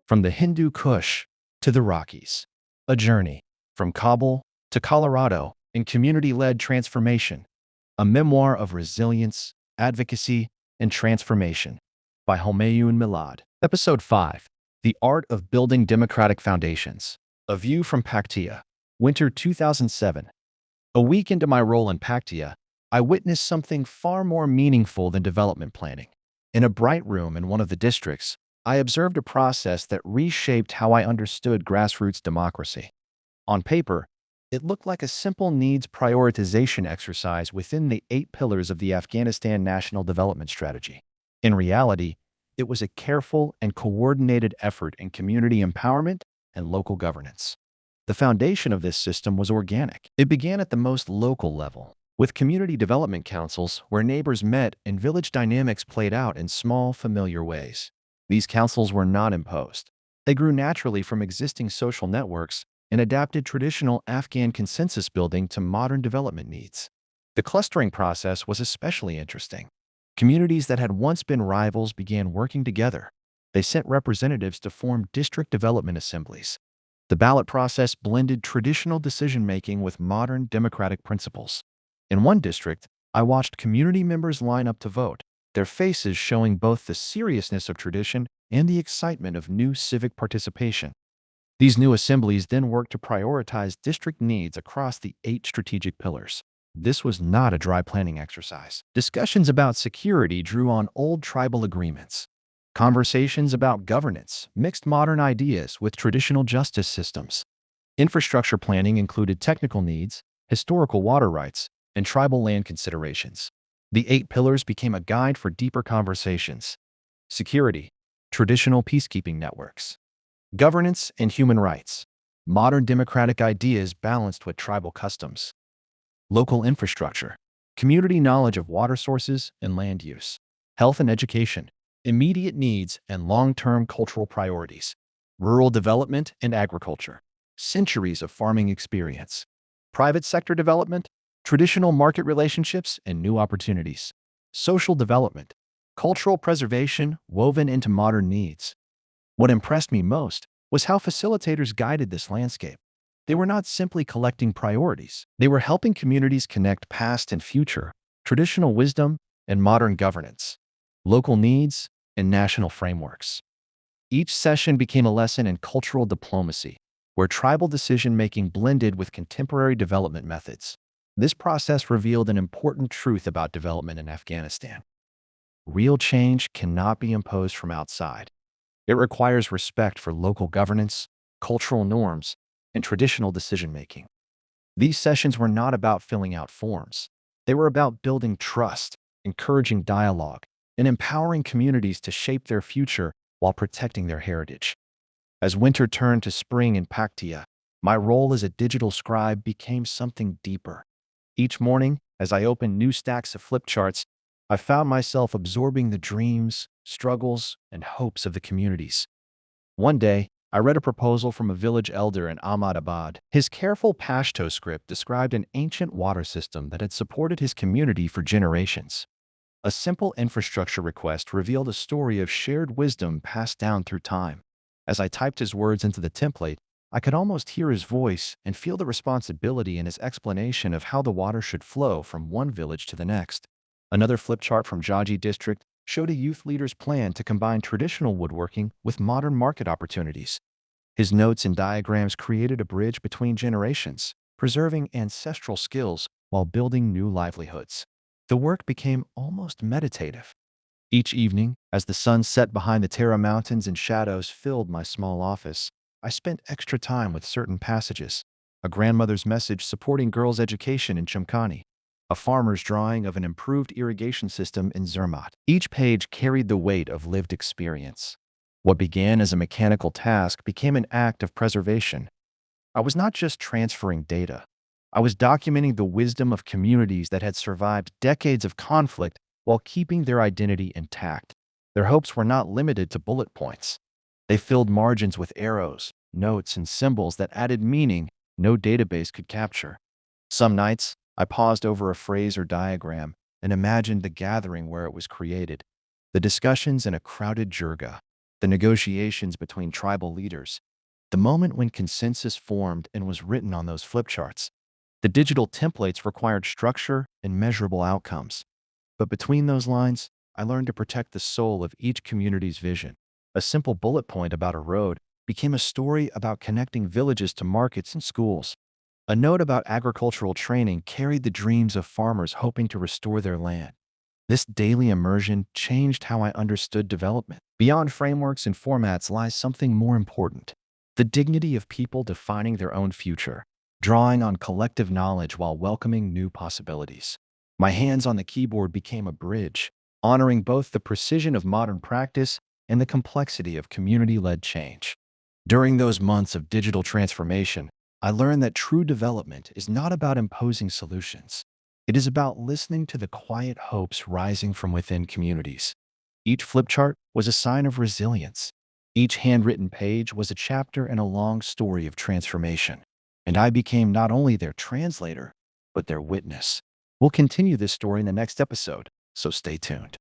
From the Hindu Kush to the Rockies, a journey from Kabul to Colorado in community-led transformation, a memoir of resilience, advocacy, and transformation by Homayun Milad. Episode 5, The Art of Building Democratic Foundations, a view from Paktia, winter 2007. A week into my role in Paktia, I witnessed something far more meaningful than development planning. In a bright room in one of the districts, I observed a process that reshaped how I understood grassroots democracy. On paper, it looked like a simple needs prioritization exercise within the 8 pillars of the Afghanistan National Development Strategy. In reality, it was a careful and coordinated effort in community empowerment and local governance. The foundation of this system was organic. It began at the most local level, with community development councils where neighbors met and village dynamics played out in small, familiar ways. These councils were not imposed. They grew naturally from existing social networks and adapted traditional Afghan consensus building to modern development needs. The clustering process was especially interesting. Communities that had once been rivals began working together. They sent representatives to form district development assemblies. The ballot process blended traditional decision-making with modern democratic principles. In one district, I watched community members line up to vote, their faces showing both the seriousness of tradition and the excitement of new civic participation. These new assemblies then worked to prioritize district needs across the 8 strategic pillars. This was not a dry planning exercise. Discussions about security drew on old tribal agreements. Conversations about governance mixed modern ideas with traditional justice systems. Infrastructure planning included technical needs, historical water rights, and tribal land considerations. The 8 pillars became a guide for deeper conversations. Security, traditional peacekeeping networks. Governance and human rights, modern democratic ideas balanced with tribal customs. Local infrastructure, community knowledge of water sources and land use. Health and education, immediate needs and long-term cultural priorities. Rural development and agriculture, centuries of farming experience. Private sector development, traditional market relationships and new opportunities. Social development, cultural preservation woven into modern needs. What impressed me most was how facilitators guided this landscape. They were not simply collecting priorities. They were helping communities connect past and future, traditional wisdom and modern governance, local needs and national frameworks. Each session became a lesson in cultural diplomacy, where tribal decision-making blended with contemporary development methods. This process revealed an important truth about development in Afghanistan. Real change cannot be imposed from outside. It requires respect for local governance, cultural norms, and traditional decision-making. These sessions were not about filling out forms. They were about building trust, encouraging dialogue, and empowering communities to shape their future while protecting their heritage. As winter turned to spring in Paktia, my role as a digital scribe became something deeper. Each morning, as I opened new stacks of flip charts, I found myself absorbing the dreams, struggles, and hopes of the communities. One day, I read a proposal from a village elder in Ahmadabad. His careful Pashto script described an ancient water system that had supported his community for generations. A simple infrastructure request revealed a story of shared wisdom passed down through time. As I typed his words into the template, I could almost hear his voice and feel the responsibility in his explanation of how the water should flow from one village to the next. Another flip chart from Jaji district showed a youth leader's plan to combine traditional woodworking with modern market opportunities. His notes and diagrams created a bridge between generations, preserving ancestral skills while building new livelihoods. The work became almost meditative. Each evening, as the sun set behind the Tara Mountains and shadows filled my small office, I spent extra time with certain passages. A grandmother's message supporting girls' education in Chumkani, a farmer's drawing of an improved irrigation system in Zermatt. Each page carried the weight of lived experience. What began as a mechanical task became an act of preservation. I was not just transferring data. I was documenting the wisdom of communities that had survived decades of conflict while keeping their identity intact. Their hopes were not limited to bullet points. They filled margins with arrows, notes, and symbols that added meaning no database could capture. Some nights, I paused over a phrase or diagram and imagined the gathering where it was created, the discussions in a crowded jirga, the negotiations between tribal leaders, the moment when consensus formed and was written on those flip charts. The digital templates required structure and measurable outcomes. But between those lines, I learned to protect the soul of each community's vision. A simple bullet point about a road became a story about connecting villages to markets and schools. A note about agricultural training carried the dreams of farmers hoping to restore their land. This daily immersion changed how I understood development. Beyond frameworks and formats lies something more important: the dignity of people defining their own future, drawing on collective knowledge while welcoming new possibilities. My hands on the keyboard became a bridge, honoring both the precision of modern practice and the complexity of community-led change. During those months of digital transformation, I learned that true development is not about imposing solutions. It is about listening to the quiet hopes rising from within communities. Each flip chart was a sign of resilience. Each handwritten page was a chapter in a long story of transformation. And I became not only their translator, but their witness. We'll continue this story in the next episode, so stay tuned.